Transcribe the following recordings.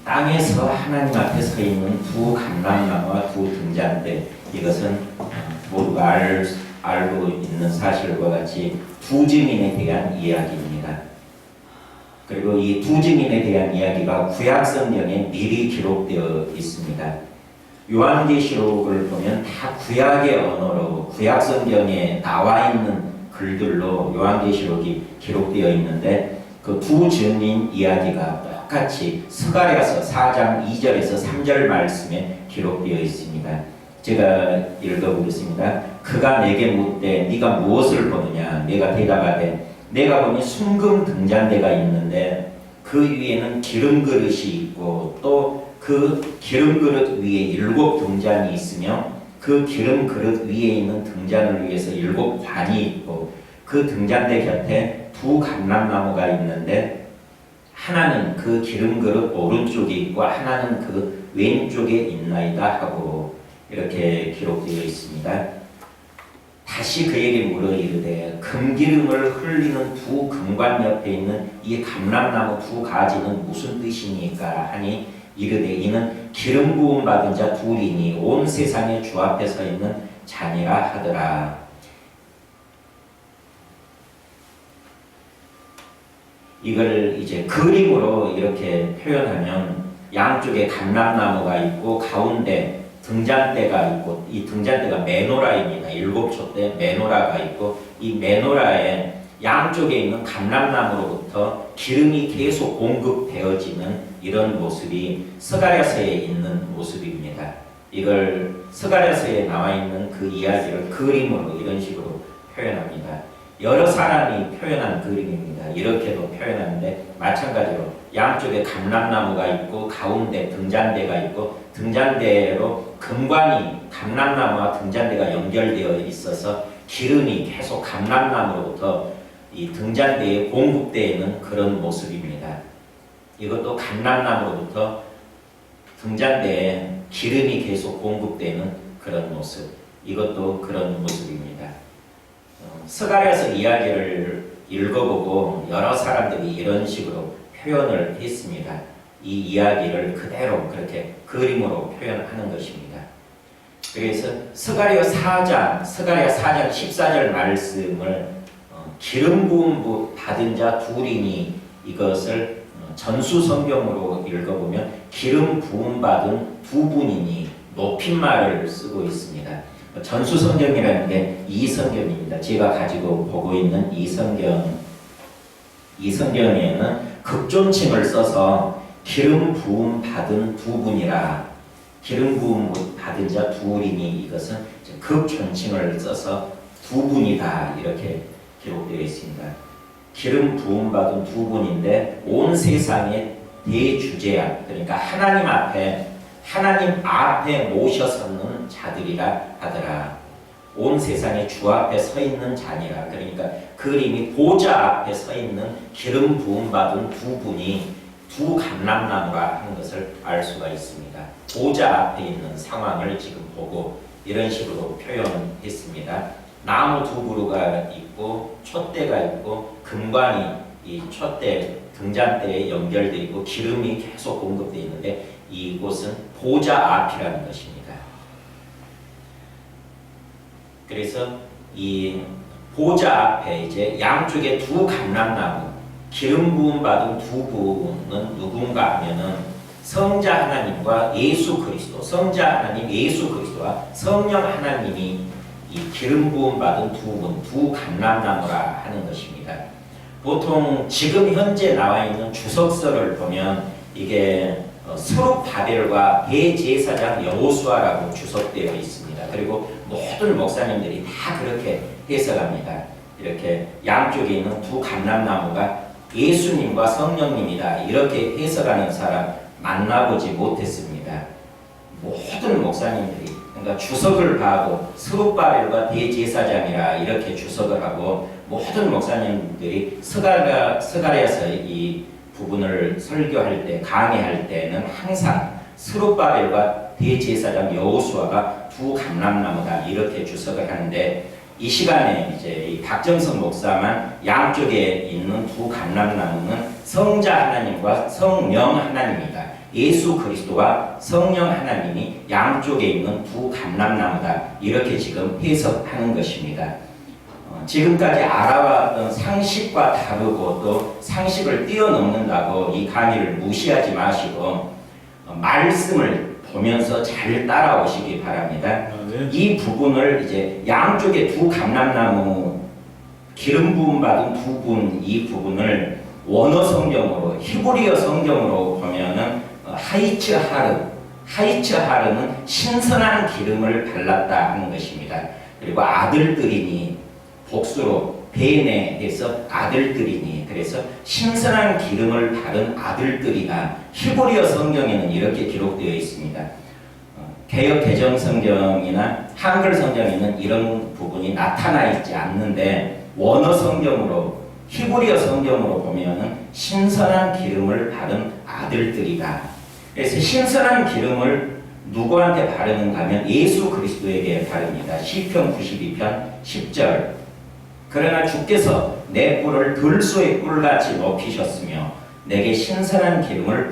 땅에서 하나님 앞에 서 있는 두 감람나무와 두 등잔대, 이것은 모두가 알고 있는 사실과 같이 두 증인에 대한 이야기입니다. 그리고 이 두 증인에 대한 이야기가 구약 성경에 미리 기록되어 있습니다. 요한계시록을 보면 다 구약의 언어로 구약 성경에 나와 있는 글들로 요한계시록이 기록되어 있는데, 그 두 증인 이야기가 똑같이 스가랴서 4장 2절에서 3절 말씀에 기록되어 있습니다. 제가 읽어보겠습니다. 그가 내게 묻되 네가 무엇을 보느냐? 내가 대답하되 내가 보니 순금 등잔대가 있는데 그 위에는 기름 그릇이 있고 또 그 기름 그릇 위에 7 등잔이 있으며 그 기름 그릇 위에 있는 등잔을 위해서 7 관이 있고 그 등잔대 곁에 두 감람나무가 있는데 하나는 그 기름 그릇 오른쪽에 있고 하나는 그 왼쪽에 있나이다 하고 이렇게 기록되어 있습니다. 다시 그에게 물어 이르되 금기름을 흘리는 두 금관 옆에 있는 이 감람나무 두 가지는 무슨 뜻이니까 하니 이르되 이는 기름 부음 받은 자 둘이니 온 세상의 주 앞에 서 있는 자니라 하더라. 이걸 이제 그림으로 이렇게 표현하면 양쪽에 감람나무가 있고 가운데 등잔대가 있고, 이 등잔대가 메노라입니다. 7촛대 메노라가 있고, 이 메노라의 양쪽에 있는 감람나무로부터 기름이 계속 공급되어지는 이런 모습이 스가랴서에 있는 모습입니다. 이걸 스가랴서에 나와 있는 그 이야기를 그림으로 이런 식으로 표현합니다. 여러 사람이 표현한 그림입니다. 이렇게도 표현하는데 마찬가지로 양쪽에 감람나무가 있고 가운데 등잔대가 있고 등잔대로 금관이 감람나무와 등잔대가 연결되어 있어서 기름이 계속 감람나무로부터 이 등잔대에 공급되는 그런 모습입니다. 이것도 감람나무로부터 등잔대에 기름이 계속 공급되는 그런 모습, 이것도 그런 모습입니다. 스가랴서 이야기를 읽어보고 여러 사람들이 이런 식으로 표현을 했습니다. 이 이야기를 그대로 그렇게 그림으로 표현하는 것입니다. 그래서 스가랴 4장 14절 말씀을 기름 부음 받은 자 둘이니 이것을 전수 성경으로 읽어보면 기름 부음 받은 두 분이니 높임말을 쓰고 있습니다. 전수 성경이라는 게 이 성경입니다. 제가 가지고 보고 있는 이 성경에는 극존칭을 써서 기름 부음 받은 두 분이라, 기름 부음 받은 자 둘이니 이것은 극존칭을 써서 두 분이다 이렇게 기록되어 있습니다. 기름 부음 받은 두 분인데 온 세상의 대주제야, 그러니까 하나님 앞에 모셔 섰는 자들이라 하더라. 온 세상의 주 앞에 서 있는 자니라. 그러니까 그림이 보좌 앞에 서 있는 기름 부음 받은 두 분이 두 감람나무라 하는 것을 알 수가 있습니다. 보좌 앞에 있는 상황을 지금 보고 이런 식으로 표현했습니다. 나무 두 그루가 있고 촛대가 있고 금관이 이 촛대 등잔대에 연결되어 있고 기름이 계속 공급되어 있는데 이곳은 보좌 앞이라는 것입니다. 그래서 이 보좌 앞에 이제 양쪽에 두 감람나무, 기름 부음 받은 두 분은 누군가 하면은 성자 하나님과 예수 그리스도, 성자 하나님 예수 그리스도와 성령 하나님이 이 기름 부음 받은 두 감람나무라 하는 것입니다. 보통 지금 현재 나와 있는 주석서를 보면 이게 스룹바벨과 대제사장 여호수아라고 주석되어 있습니다. 그리고 모든 목사님들이 다 그렇게 해석합니다. 이렇게 양쪽에 있는 두 감람나무가 예수님과 성령님이다 이렇게 해석하는 사람 만나보지 못했습니다. 모든 목사님들이, 그러니까 주석을 하고 스룹바벨과 대제사장이라 이렇게 주석을 하고 모든 목사님들이 스가랴서 이 부분을 설교할 때, 강의할 때는 항상 스룹바벨과 대제사장 여호수아가 두 감람나무다 이렇게 주석을 하는데, 이 시간에 이제 이 박정석 목사만 양쪽에 있는 두 감람나무는 성자 하나님과 성령 하나님이다 예수 그리스도와 성령 하나님이 양쪽에 있는 두 감람나무다. 이렇게 지금 해석하는 것입니다. 지금까지 알아왔던 상식과 다르고 또 상식을 뛰어넘는다고 이 강의를 무시하지 마시고 말씀을 보면서 잘 따라오시기 바랍니다. 네. 이 부분을 이제 양쪽에 두 감람나무 기름 부음 받은 두 분 이 부분을 원어 성경으로 히브리어 성경으로 보면은 하이츠 하르는 신선한 기름을 발랐다 하는 것입니다. 그리고 아들들이니 복수로 베네에서 아들들이니 그래서 신선한 기름을 바른 아들들이다. 히브리어 성경에는 이렇게 기록되어 있습니다. 개역 개정 성경이나 한글 성경에는 이런 부분이 나타나 있지 않는데 원어 성경으로 히브리어 성경으로 보면은 신선한 기름을 바른 아들들이다. 그래서 신선한 기름을 누구한테 바르는가 하면 예수 그리스도에게 바릅니다. 시편 92편 10절. 그러나 주께서 내 뿔을 들소의 뿔같이 높이셨으며 내게 신선한 기름을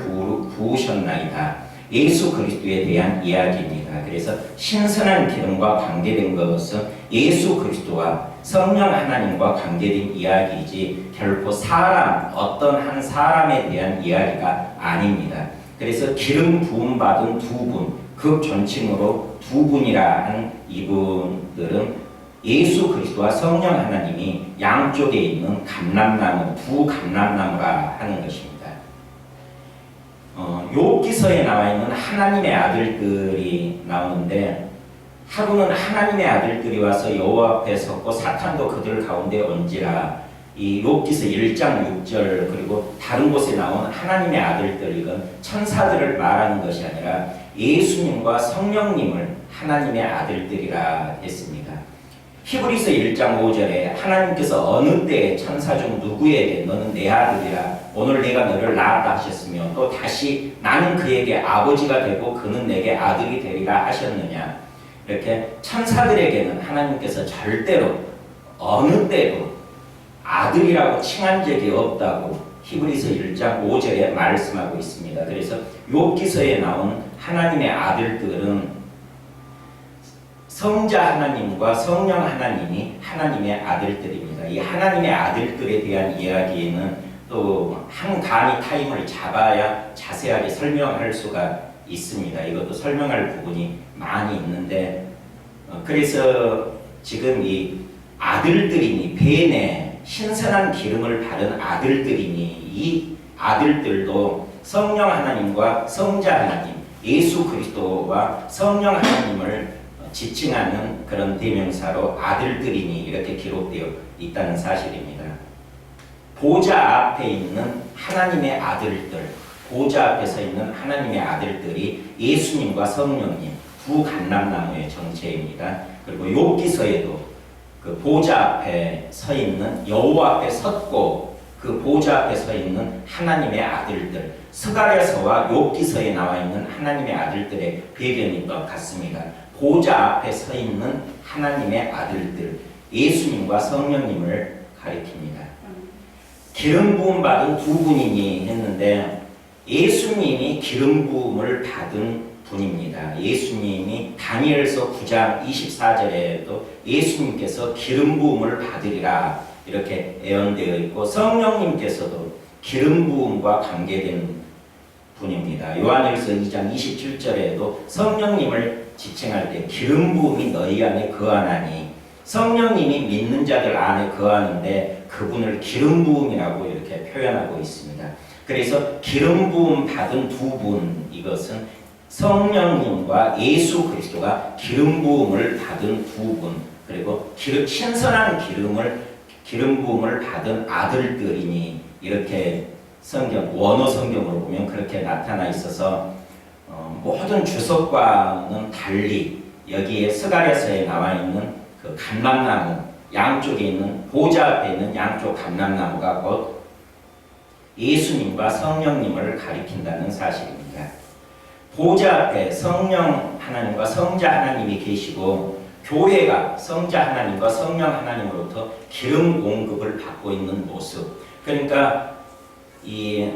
부으셨나이다. 예수 그리스도에 대한 이야기입니다. 그래서 신선한 기름과 관계된 것은 예수 그리스도와 성령 하나님과 관계된 이야기이지 결코 어떤 한 사람에 대한 이야기가 아닙니다. 그래서 기름 부음 받은 두 분, 극존칭으로 두 분이라 한 이분들은 예수 그리스도와 성령 하나님이 양쪽에 있는 감람나무, 두 감람나무라 하는 것입니다. 욥기서에 나와 있는 하나님의 아들들이 나오는데 하루는 하나님의 아들들이 와서 여호와 앞에 섰고 사탄도 그들 가운데 온지라. 이 욥기서 1장 6절 그리고 다른 곳에 나온 하나님의 아들들 이건 천사들을 말하는 것이 아니라 예수님과 성령님을 하나님의 아들들이라 했습니다. 히브리서 1장 5절에 하나님께서 어느 때에 천사 중 누구에게 너는 내 아들이라 오늘 내가 너를 낳았다 하셨으며 또 다시 나는 그에게 아버지가 되고 그는 내게 아들이 되리라 하셨느냐. 이렇게 천사들에게는 하나님께서 절대로 어느 때도 아들이라고 칭한 적이 없다고 히브리서 1장 5절에 말씀하고 있습니다. 그래서 욥기서에 나온 하나님의 아들들은 성자 하나님과 성령 하나님이 하나님의 아들들입니다. 이 하나님의 아들들에 대한 이야기는 또 한 강의 타임을 잡아야 자세하게 설명할 수가 있습니다. 이것도 설명할 부분이 많이 있는데 그래서 지금 이 아들들이니 베네 신선한 기름을 바른 아들들이니 이 아들들도 성령 하나님과 성자 하나님 예수 그리스도와 성령 하나님을 지칭하는 그런 대명사로 아들들이니 이렇게 기록되어 있다는 사실입니다. 보좌 앞에 있는 하나님의 아들들, 보좌 앞에 서 있는 하나님의 아들들이 예수님과 성령님 두 감람나무의 정체입니다. 그리고 욥기서에도 그 보좌 앞에 서 있는 여호와 앞에 섰고 그 보좌 앞에 서 있는 하나님의 아들들, 스가랴서와 욥기서에 나와 있는 하나님의 아들들의 배경인 것 같습니다. 보좌 앞에 서 있는 하나님의 아들들, 예수님과 성령님을 가리킵니다. 기름 부음 받은 두 분이니 했는데 예수님이 기름 부음을 받은 분입니다. 예수님이 다니엘서 9장 24절에도 예수님께서 기름 부음을 받으리라 이렇게 예언되어 있고 성령님께서도 기름 부음과 관계된 분입니다. 요한일서 2장 27절에도 성령님을 지칭할 때 기름 부음이 너희 안에 거하나니 성령님이 믿는 자들 안에 거하는데 그분을 기름 부음이라고 이렇게 표현하고 있습니다. 그래서 기름 부음 받은 두 분 이것은 성령님과 예수 그리스도가 기름 부음을 받은 두 분 그리고 신선한 기름 부음을 받은 아들들이니 이렇게 원어 성경으로 보면 그렇게 나타나 있어서 모든 주석과는 달리 여기에 스가랴서에 나와 있는 그 감람나무 양쪽에 있는 보좌 앞에 있는 양쪽 감람나무가 곧 예수님과 성령님을 가리킨다는 사실입니다. 보좌 앞에 성령 하나님과 성자 하나님이 계시고 교회가 성자 하나님과 성령 하나님으로부터 기름 공급을 받고 있는 모습. 그러니까 이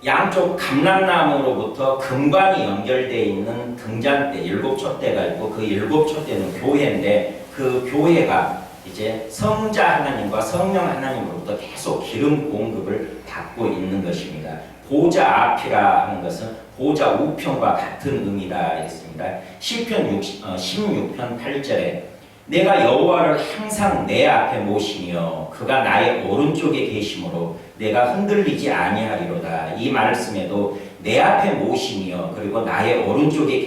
양쪽 감람나무로부터 금관이 연결되어 있는 등잔대, 일곱 촛대가 있고 그 일곱 촛대는 교회인데 그 교회가 이제 성자 하나님과 성령 하나님으로부터 계속 기름 공급을 받고 있는 것입니다. 보좌 앞이라 하는 것은 보좌 우편과 같은 의미다 했습니다. 시편 16편 8절에 내가 여호와를 항상 내 앞에 모시며 그가 나의 오른쪽에 계심으로 내가 흔들리지 아니하리로다. 이 말씀에도 내 앞에 모시며 그리고 나의 오른쪽에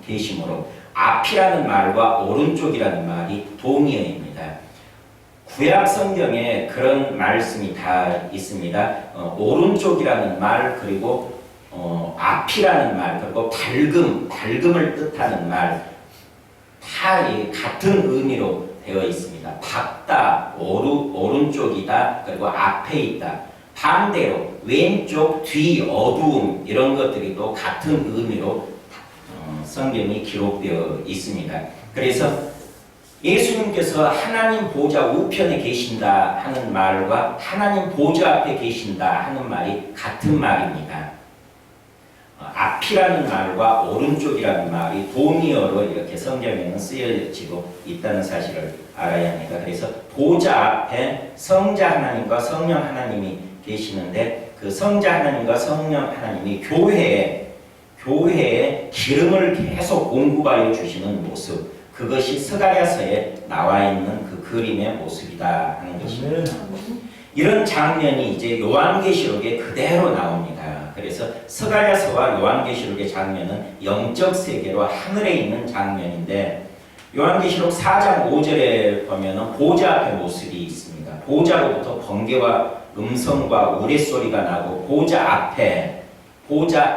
계심으로 앞이라는 말과 오른쪽이라는 말이 동의어입니다. 구약 성경에 그런 말씀이 다 있습니다. 오른쪽이라는 말 그리고 앞이라는 말 그리고 밝음을 뜻하는 말 다 같은 의미로 되어 있습니다. 밝다, 오른쪽이다, 그리고 앞에 있다. 반대로 왼쪽, 뒤, 어두움 이런 것들이 또 같은 의미로 성경이 기록되어 있습니다. 그래서 예수님께서 하나님 보좌 우편에 계신다 하는 말과 하나님 보좌 앞에 계신다 하는 말이 같은 말입니다. 앞이라는 말과 오른쪽이라는 말이 동의어로 이렇게 성경에는 쓰여지고 있다는 사실을 알아야 합니다. 그래서 보좌 앞에 성자 하나님과 성령 하나님이 계시는데 그 성자 하나님과 성령 하나님이 교회에 기름을 계속 공급하여 주시는 모습, 그것이 스가랴서에 나와 있는 그 그림의 모습이다 하는 것입니다. 이런 장면이 이제 요한계시록에 그대로 나옵니다. 그래서 스가랴서와 요한계시록의 장면은 영적 세계로 하늘에 있는 장면인데 요한계시록 4장 5절에 보면은 보좌 앞에 모습이 있습니다. 보좌로부터 번개와 음성과 우레소리가 나고 보좌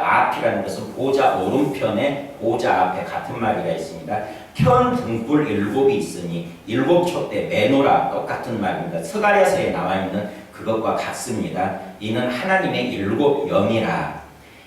앞이라는 것은 보좌 오른편에 보좌 앞에 같은 말이가 있습니다. 현 등불 일곱이 있으니 일곱 촛대 메노라 똑같은 말입니다. 스가랴서에 나와 있는 그것과 같습니다. 이는 하나님의 일곱 영이라.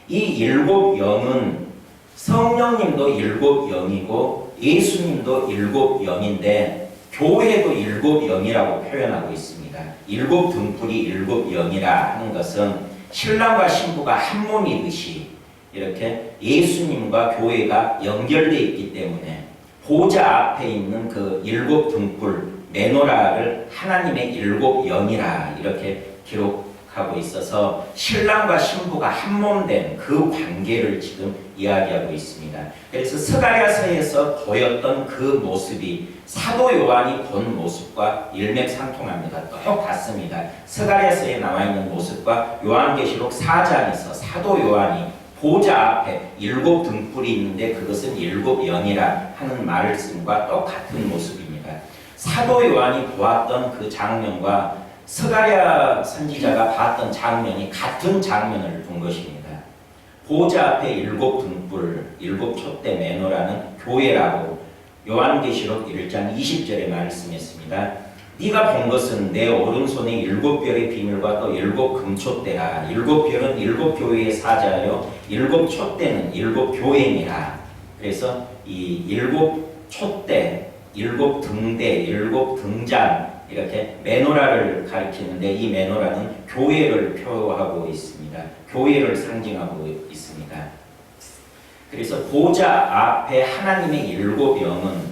이 일곱 영은 성령님도 일곱 영이고 예수님도 일곱 영인데 교회도 일곱 영이라고 표현하고 있습니다. 일곱 등불이 일곱 영이라 하는 것은 신랑과 신부가 한 몸이듯이 이렇게 예수님과 교회가 연결되어 있기 때문에 보좌 앞에 있는 그 일곱 등불 메노라를 하나님의 일곱 영이라 이렇게 기록하고 있어서 신랑과 신부가 한 몸 된 그 관계를 지금 이야기하고 있습니다. 그래서 스가랴서에서 보였던 그 모습이 사도 요한이 본 모습과 일맥상통합니다. 똑같습니다. 스가랴서에 나와 있는 모습과 요한계시록 4장에서 사도 요한이 보좌 앞에 일곱 등불이 있는데 그것은 일곱 영이라 하는 말씀과 똑같은 모습입니다. 사도 요한이 보았던 그 장면과 스가랴 선지자가 봤던 장면이 같은 장면을 본 것입니다. 보좌 앞에 일곱 등불, 일곱 촛대 메노라는 교회라고 요한계시록 1장 20절에 말씀했습니다. 네가 본 것은 내 오른손에 일곱 별의 비밀과 또 일곱 금촛대라. 일곱 별은 일곱 교회의 사자요 일곱 촛대는 일곱 교회니라. 그래서 이 일곱 촛대, 일곱 등대, 일곱 등잔 이렇게 메노라를 가리키는데 이 메노라는 교회를 표하고 있습니다. 교회를 상징하고 있습니다. 그래서 보좌 앞에 하나님의 일곱 영은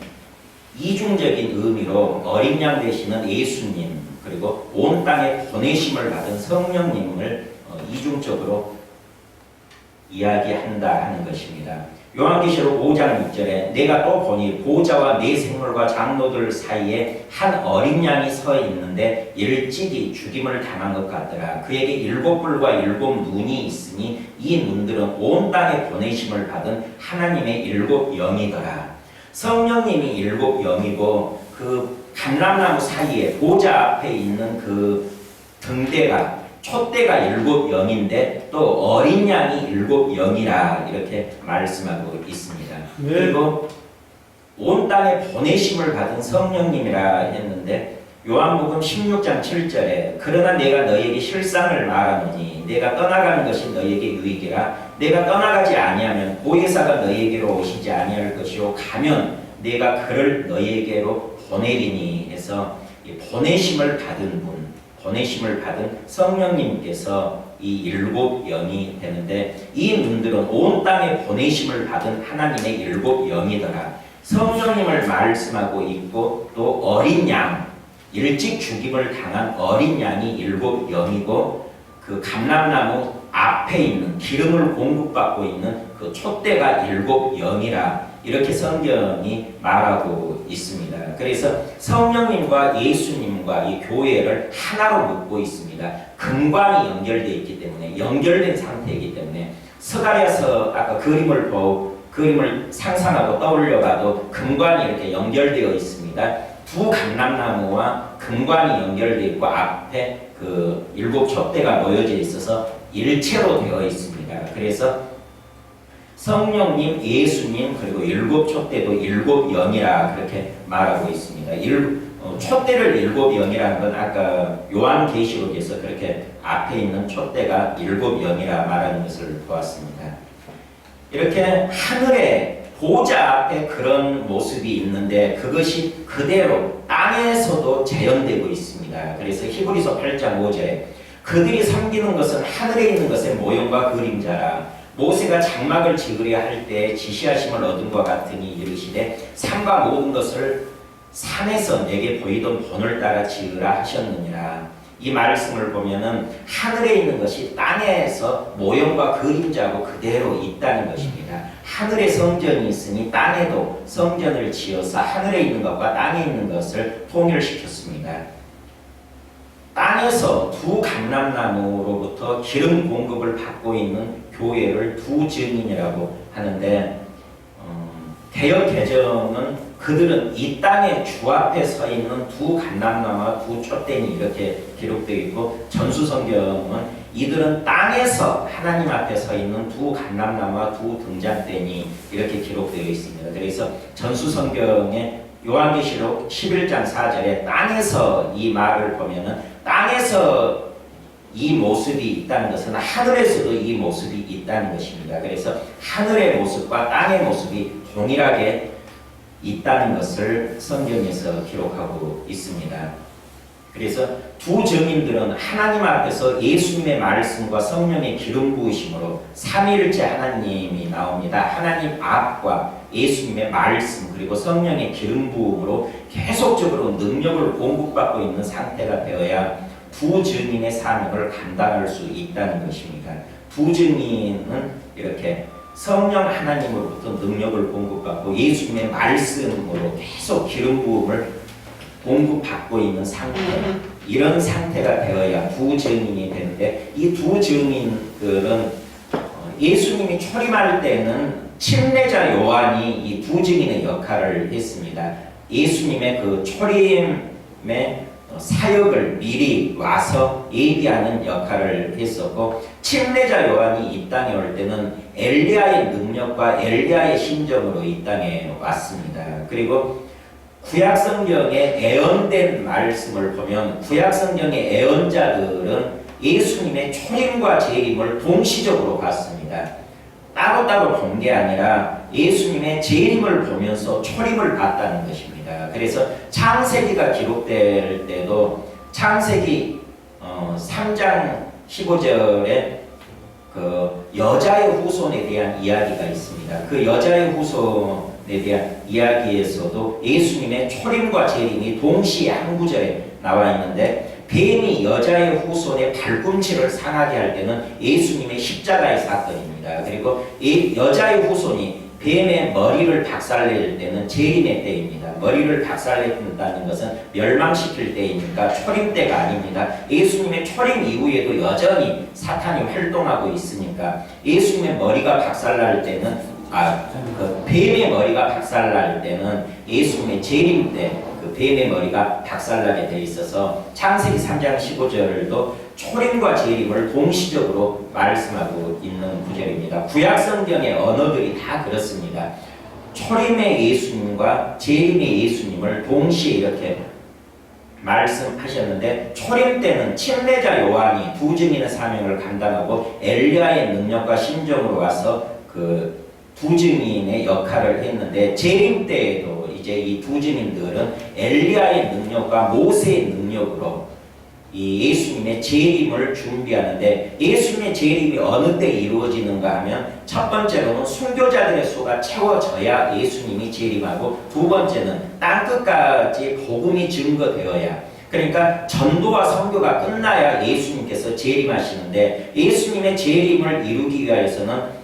이중적인 의미로 어린 양 되시는 예수님 그리고 온 땅에 보내심을 받은 성령님을 이중적으로 이야기한다 하는 것입니다. 요한계시록 5장 6절에 내가 또 보니 보좌와 네 생물과 장로들 사이에 한 어린 양이 서 있는데 일찍이 죽임을 당한 것 같더라. 그에게 일곱 뿔과 일곱 눈이 있으니 이 눈들은 온 땅에 보내심을 받은 하나님의 일곱 영이더라. 성령님이 일곱 영이고 그 감람나무 사이에 보좌 앞에 있는 그 등대가 촛대가 일곱 영인데 또 어린 양이 일곱 영이라 이렇게 말씀하고 있습니다. 네. 그리고 온 땅에 보내심을 받은 성령님이라 했는데 요한복음 16장 7절에 그러나 내가 너에게 실상을 말하노니 내가 떠나가는 것이 너에게 유익이라. 내가 떠나가지 아니하면 보혜사가 너에게로 오시지 아니할 것이요 가면 내가 그를 너에게로 보내리니 해서 보내심을 받은 분, 보내심을 받은 성령님께서 이 일곱 영이 되는데 이 눈들은 온 땅에 보내심을 받은 하나님의 일곱 영이더라. 성령님을 말씀하고 있고 또 어린 양, 일찍 죽임을 당한 어린 양이 일곱 영이고 그 감람나무 앞에 있는 기름을 공급받고 있는 그 촛대가 일곱 영이라 이렇게 성경이 말하고 있습니다. 그래서 성령님과 예수님과 이 교회를 하나로 묶고 있습니다. 근관이 연결되어 있기 때문에 연결된 상태이기 때문에 스가랴서 아까 그림을 상상하고 떠올려봐도 근관이 이렇게 연결되어 있습니다. 두 감람나무와 근관이 연결되어 있고 앞에 그 일곱 촛대가 놓여져 있어서 일체로 되어 있습니다. 그래서 성령님, 예수님 그리고 일곱 촛대도 일곱 영이라 그렇게 말하고 있습니다. 촛대를 일곱 영이라는 건 아까 요한계시록에서 그렇게 앞에 있는 촛대가 일곱 영이라 말하는 것을 보았습니다. 이렇게 하늘에 보좌 앞에 그런 모습이 있는데 그것이 그대로 땅에서도 재현되고 있습니다. 그래서 히브리서 8장 5절에 그들이 섬기는 것은 하늘에 있는 것의 모형과 그림자라 모세가 장막을 지으려 할 때 지시하심을 얻은 것 같으니 이르시되 산과 모든 것을 산에서 내게 보이던 본을 따라 지으라 하셨느니라. 이 말씀을 보면은 하늘에 있는 것이 땅에서 모형과 그림자고 그대로 있다는 것입니다. 하늘에 성전이 있으니 땅에도 성전을 지어서 하늘에 있는 것과 땅에 있는 것을 통일시켰습니다. 땅에서 두 감람나무로부터 기름 공급을 받고 있는 교회를 두 증인이라고 하는데 개역 개정은 그들은 이 땅에 주 앞에 서 있는 두 감람나무와 두 촛대니 이렇게 기록되어 있고 전수성경은 이들은 땅에서 하나님 앞에 서 있는 두 감람나무와 두 등잔대니 이렇게 기록되어 있습니다. 그래서 전수성경의 요한계시록 11장 4절에 땅에서 이 말을 보면은 땅에서 이 모습이 있다는 것은 하늘에서도 이 모습이 있다는 것입니다. 그래서 하늘의 모습과 땅의 모습이 동일하게 있다는 것을 성경에서 기록하고 있습니다. 그래서 두 증인들은 하나님 앞에서 예수님의 말씀과 성령의 기름 부으심으로 삼위일체 하나님이 나옵니다. 하나님 앞과 예수님의 말씀 그리고 성령의 기름 부음으로 계속적으로 능력을 공급받고 있는 상태가 되어야 두 증인의 사명을 감당할 수 있다는 것입니다. 두 증인은 이렇게 성령 하나님으로부터 능력을 공급받고 예수님의 말씀으로 계속 기름 부음을 공급받고 있는 상태, 이런 상태가 되어야 두 증인이 되는데 이 두 증인들은 예수님이 초림할 때는 침례자 요한이 이 두 증인의 역할을 했습니다. 예수님의 그 초림의 사역을 미리 와서 예비하는 역할을 했었고 침례자 요한이 이 땅에 올 때는 엘리야의 능력과 엘리야의 심정으로 이 땅에 왔습니다. 그리고 구약성경의 예언된 말씀을 보면 구약성경의 예언자들은 예수님의 초림과 재림을 동시적으로 봤습니다. 따로따로 본 게 아니라 예수님의 재림을 보면서 초림을 봤다는 것입니다. 그래서 창세기가 기록될 때도 창세기 3장 15절에 그 여자의 후손에 대한 이야기가 있습니다. 그 여자의 후손에 대한 이야기에서도 예수님의 초림과 재림이 동시에 한 구절에 나와 있는데 뱀이 여자의 후손의 발꿈치를 상하게 할 때는 예수님의 십자가의 사건입니다. 그리고 이 여자의 후손이 뱀의 머리를 박살낼 때는 재림의 때입니다. 머리를 박살낸다는 것은 멸망시킬 때이니까 초림 때가 아닙니다. 예수님의 초림 이후에도 여전히 사탄이 활동하고 있으니까 예수님의 머리가 박살날 때는 그 뱀의 머리가 박살날 때는 예수님의 재림 때 그 뱀의 머리가 박살나게 돼 있어서 창세기 3장 15절도 초림과 재림을 동시적으로 말씀하고 있는 구절입니다. 구약 성경의 언어들이 다 그렇습니다. 초림의 예수님과 재림의 예수님을 동시에 이렇게 말씀하셨는데 초림 때는 침례자 요한이 두 증인의 사명을 감당하고 엘리야의 능력과 심정으로 와서 그 두 증인의 역할을 했는데 재림 때에도 이제 이 두 증인들은 엘리야의 능력과 모세의 능력으로 이 예수님의 재림을 준비하는데 예수님의 재림이 어느 때 이루어지는가 하면 첫 번째로는 순교자들의 수가 채워져야 예수님이 재림하고 두 번째는 땅끝까지 복음이 증거되어야 그러니까 전도와 선교가 끝나야 예수님께서 재림하시는데 예수님의 재림을 이루기 위해서는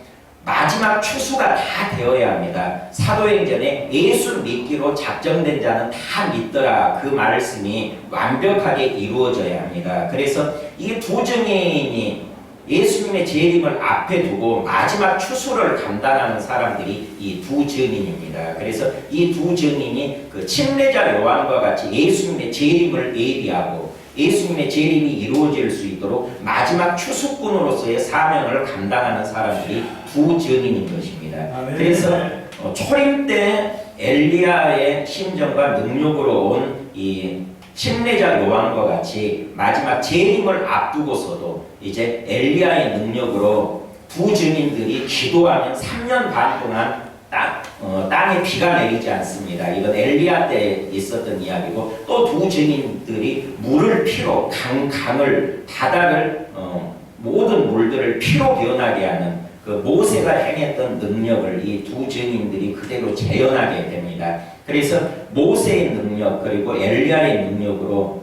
마지막 추수가 다 되어야 합니다. 사도행전에 예수 믿기로 작정된 자는 다 믿더라 그 말씀이 완벽하게 이루어져야 합니다. 그래서 이 두 증인이 예수님의 재림을 앞에 두고 마지막 추수를 감당하는 사람들이 이 두 증인입니다. 그래서 이 두 증인이 그 침례자 요한과 같이 예수님의 재림을 예비하고 예수님의 재림이 이루어질 수 있도록 마지막 추수꾼으로서의 사명을 감당하는 사람들이 두 증인인 것입니다. 그래서 초림 때 엘리야의 심정과 능력으로 온 이 침례자 요한과 같이 마지막 재림을 앞두고서도 이제 엘리야의 능력으로 두 증인들이 기도하면 3년 반 동안 땅에 비가 내리지 않습니다. 이건 엘리야 때 있었던 이야기고 또 두 증인들이 물을 피로 강을 바다를 모든 물들을 피로 변하게 하는 그 모세가 행했던 능력을 이 두 증인들이 그대로 재현하게 됩니다. 그래서 모세의 능력 그리고 엘리야의 능력으로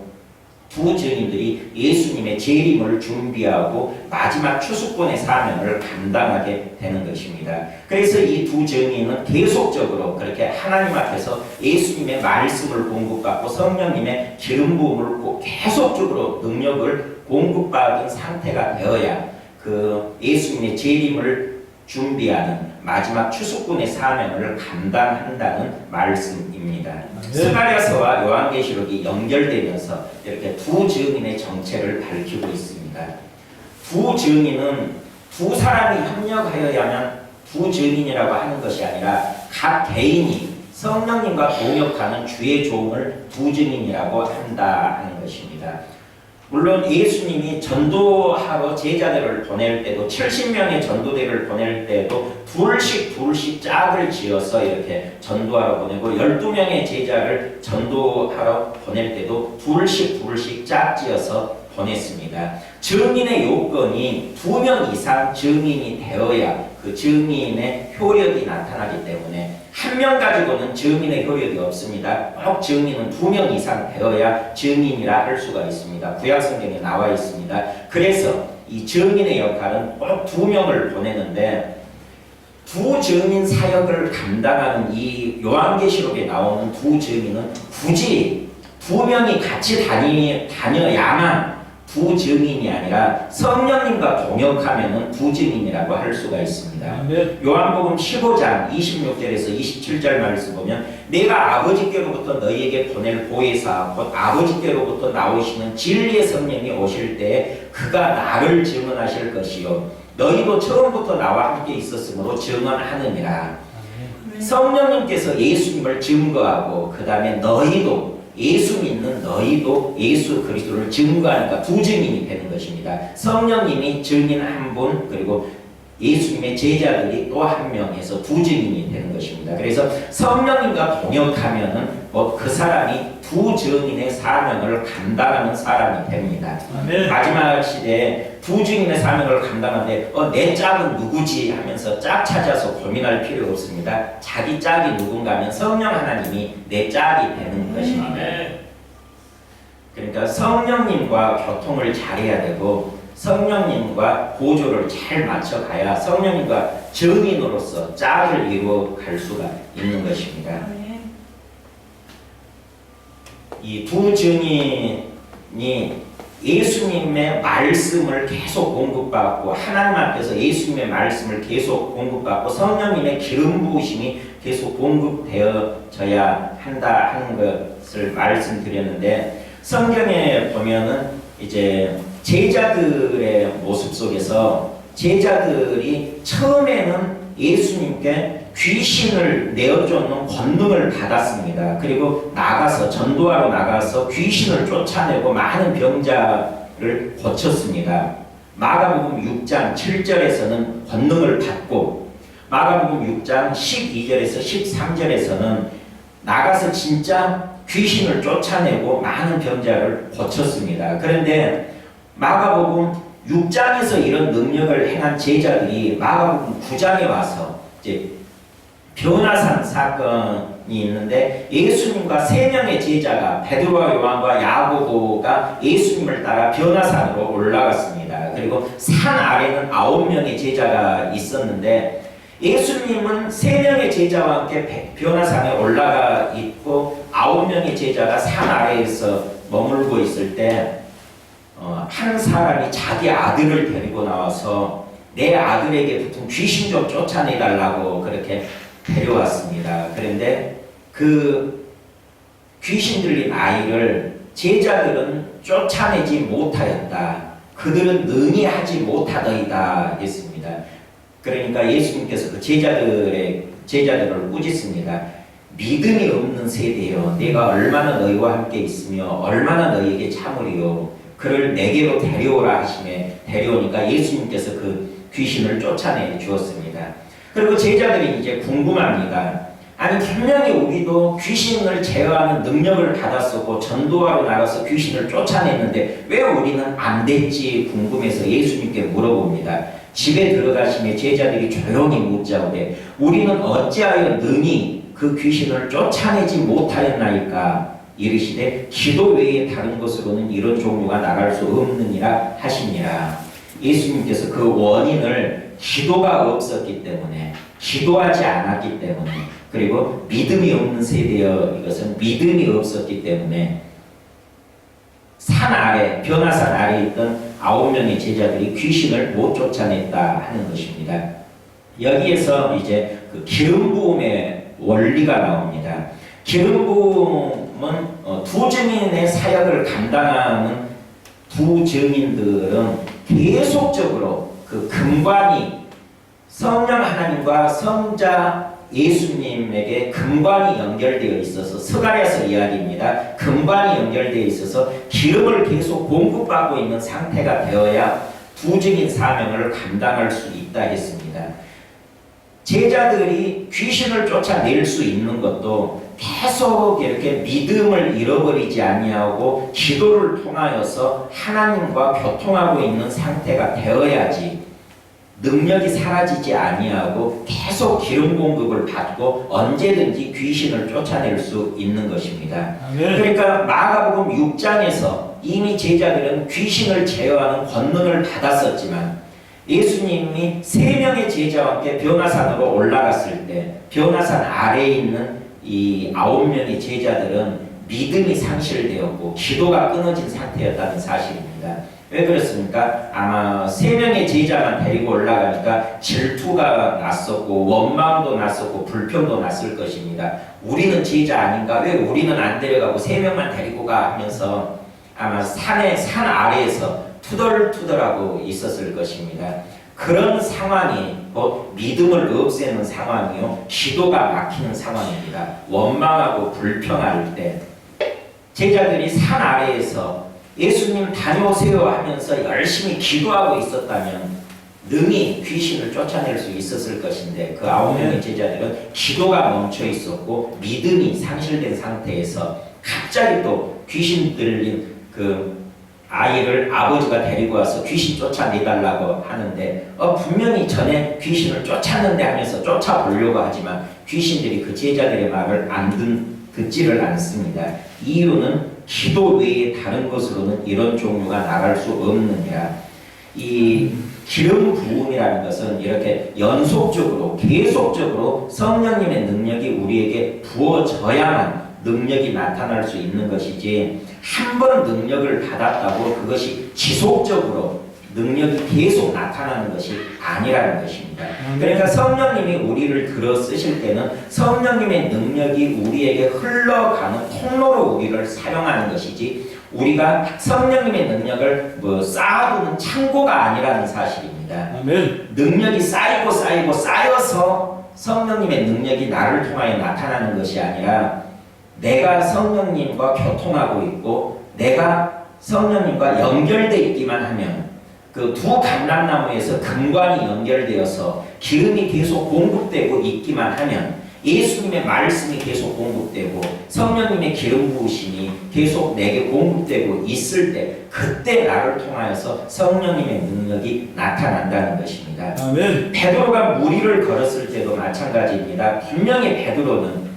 두 증인들이 예수님의 재림을 준비하고 마지막 추수권의 사명을 감당하게 되는 것입니다. 그래서 이 두 증인은 계속적으로 그렇게 하나님 앞에서 예수님의 말씀을 공급받고 성령님의 기름 부음을 계속적으로 능력을 공급받은 상태가 되어야 그 예수님의 재림을 준비하는 마지막 추수꾼의 사명을 감당한다는 말씀입니다. 스가랴서와 요한계시록이 연결되면서 이렇게 두 증인의 정체를 밝히고 있습니다. 두 증인은 두 사람이 협력하여야만 두 증인이라고 하는 것이 아니라 각 개인이 성령님과 동역하는 주의 종을 두 증인이라고 한다 하는 것입니다. 물론 예수님이 전도하러 제자들을 보낼 때도 70명의 전도대를 보낼 때도 둘씩 짝을 지어서 이렇게 전도하러 보내고 12명의 제자를 전도하러 보낼 때도 둘씩 짝 지어서 보냈습니다. 증인의 요건이 2명 이상 증인이 되어야 그 증인의 효력이 나타나기 때문에 한 명 가지고는 증인의 효력이 없습니다. 꼭 증인은 2명 이상 되어야 증인이라 할 수가 있습니다. 구약성경에 나와 있습니다. 그래서 이 증인의 역할은 꼭 2명을 보내는데 두 증인 사역을 감당하는 이 요한계시록에 나오는 두 증인은 굳이 2명이 같이 다녀야만 두 증인이 아니라 성령님과 동역하면은 두 증인이라고 할 수가 있습니다. 요한복음 15장 26절에서 27절 말씀 보면 내가 아버지께로부터 너희에게 보낼 보혜사 곧 아버지께로부터 나오시는 진리의 성령이 오실 때 그가 나를 증언하실 것이요 너희도 처음부터 나와 함께 있었으므로 증언하느니라. 성령님께서 예수님을 증거하고 그 다음에 너희도 예수 믿는 너희도 예수 그리스도를 증거하니까 두 증인이 되는 것입니다. 성령님이 증인 한 분 그리고 예수님의 제자들이 또 한 명에서 두 증인이 되는 것입니다. 그래서 성령님과 동역하면은 그 사람이 두 증인의 사명을 감당하는 사람이 됩니다. 마지막 시대에 두 증인의 사명을 감당하는데 내 짝은 누구지 하면서 짝 찾아서 고민할 필요 없습니다. 자기 짝이 누군가 하면 성령 하나님이 내 짝이 되는 것입니다. 그러니까 성령님과 교통을 잘해야 되고 성령님과 보조를 잘 맞춰가야 성령님과 증인으로서 짝을 이루어 갈 수가 있는 것입니다. 이 두 증인이 예수님의 말씀을 계속 공급받고 하나님 앞에서 예수님의 말씀을 계속 공급받고 성령님의 기름 부으심이 계속 공급되어져야 한다 하는 것을 말씀드렸는데 성경에 보면은 이제 제자들의 모습 속에서 제자들이 처음에는 예수님께 귀신을 내어쫓는 권능을 받았습니다. 그리고 전도하러 나가서 귀신을 쫓아내고 많은 병자를 고쳤습니다. 마가복음 6장 7절에서는 권능을 받고 마가복음 6장 12절에서 13절에서는 나가서 진짜 귀신을 쫓아내고 많은 병자를 고쳤습니다. 그런데 마가복음 6장에서 이런 능력을 행한 제자들이 마가복음 9장에 와서 이제 변화산 사건이 있는데 예수님과 세 명의 제자가 베드로와 요한과 야고보가 예수님을 따라 변화산으로 올라갔습니다. 그리고 산 아래는 9명의 제자가 있었는데 예수님은 세 명의 제자와 함께 변화산에 올라가 있고 9명의 제자가 산 아래에서 머물고 있을 때 한 사람이 자기 아들을 데리고 나와서 내 아들에게 붙은 귀신 좀 쫓아내달라고 그렇게 데려왔습니다. 그런데 그 귀신 들린 아이를 제자들은 쫓아내지 못하였다. 그들은 능히 하지 못하더이다 했습니다. 그러니까 예수님께서 그 제자들을 꾸짖습니다. 믿음이 없는 세대여, 내가 얼마나 너희와 함께 있으며 얼마나 너희에게 참으리요. 그를 내게로 데려오라 하시매 데려오니까 예수님께서 그 귀신을 쫓아내 주었습니다. 그리고 제자들이 이제 궁금합니다. 아니 분명히 우리도 귀신을 제어하는 능력을 받았었고 전도하러 나가서 귀신을 쫓아냈는데 왜 우리는 안 됐지 궁금해서 예수님께 물어봅니다. 집에 들어가시며 제자들이 조용히 묻자오되 우리는 어찌하여 능히 그 귀신을 쫓아내지 못하였나이까 이르시되 기도 외에 다른 것으로는 이런 종류가 나갈 수 없느니라 하시니라. 예수님께서 그 원인을 기도가 없었기 때문에 기도하지 않았기 때문에 그리고 믿음이 없는 세대여 이것은 믿음이 없었기 때문에 산 아래 변화산 아래에 있던 9명의 제자들이 귀신을 못 쫓아냈다 하는 것입니다. 여기에서 이제 그 기름 부음의 원리가 나옵니다. 기름 부음은 두 증인의 사역을 감당하는 두 증인들은 계속적으로 그 금관이 성령 하나님과 성자 예수님에게 금관이 연결되어 있어서 스가랴서 이야기입니다. 금관이 연결되어 있어서 기름을 계속 공급받고 있는 상태가 되어야 두 증인 사명을 감당할 수 있다 했습니다. 제자들이 귀신을 쫓아낼 수 있는 것도 계속 이렇게 믿음을 잃어버리지 아니하고 기도를 통하여서 하나님과 교통하고 있는 상태가 되어야지 능력이 사라지지 아니하고 계속 기름 공급을 받고 언제든지 귀신을 쫓아낼 수 있는 것입니다. 그러니까 마가복음 6장에서 이미 제자들은 귀신을 제어하는 권능을 받았었지만 예수님이 세 명의 제자와 함께 변화산으로 올라갔을 때 변화산 아래에 있는 이 9명의 제자들은 믿음이 상실되었고 기도가 끊어진 상태였다는 사실입니다. 왜 그렇습니까? 아마 세 명의 제자만 데리고 올라가니까 질투가 났었고 원망도 났었고 불평도 났을 것입니다. 우리는 제자 아닌가? 왜 우리는 안 데려가고 세 명만 데리고 가? 하면서 아마 산 아래에서 투덜투덜하고 있었을 것입니다. 그런 상황이 곧 믿음을 없애는 상황이요 기도가 막히는 상황입니다. 원망하고 불평할 때 제자들이 산 아래에서 예수님 다녀오세요 하면서 열심히 기도하고 있었다면 능히 귀신을 쫓아낼 수 있었을 것인데 그 9명의 제자들은 기도가 멈춰 있었고 믿음이 상실된 상태에서 갑자기 또 귀신 들린 그 아이를 아버지가 데리고 와서 귀신 쫓아내달라고 하는데 분명히 전에 귀신을 쫓았는데 하면서 쫓아보려고 하지만 귀신들이 그 제자들의 말을 듣지를 않습니다. 이유는 기도 외에 다른 것으로는 이런 종류가 나갈 수 없느니라. 이 기름 부음이라는 것은 이렇게 연속적으로 계속적으로 성령님의 능력이 우리에게 부어져야만 능력이 나타날 수 있는 것이지 한 번 능력을 받았다고 그것이 지속적으로 능력이 계속 나타나는 것이 아니라는 것입니다. 그러니까 성령님이 우리를 들어 쓰실 때는 성령님의 능력이 우리에게 흘러가는 통로로 우리를 사용하는 것이지 우리가 성령님의 능력을 쌓아두는 창고가 아니라는 사실입니다. 아멘. 능력이 쌓여서 성령님의 능력이 나를 통하여 나타나는 것이 아니라 내가 성령님과 교통하고 있고 내가 성령님과 연결되어 있기만 하면 그 두 감람나무에서 금관이 연결되어서 기름이 계속 공급되고 있기만 하면 예수님의 말씀이 계속 공급되고 성령님의 기름 부으심이 계속 내게 공급되고 있을 때 그때 나를 통하여서 성령님의 능력이 나타난다는 것입니다. 아멘. 베드로가 물 위를 걸었을 때도 마찬가지입니다. 분명히 베드로는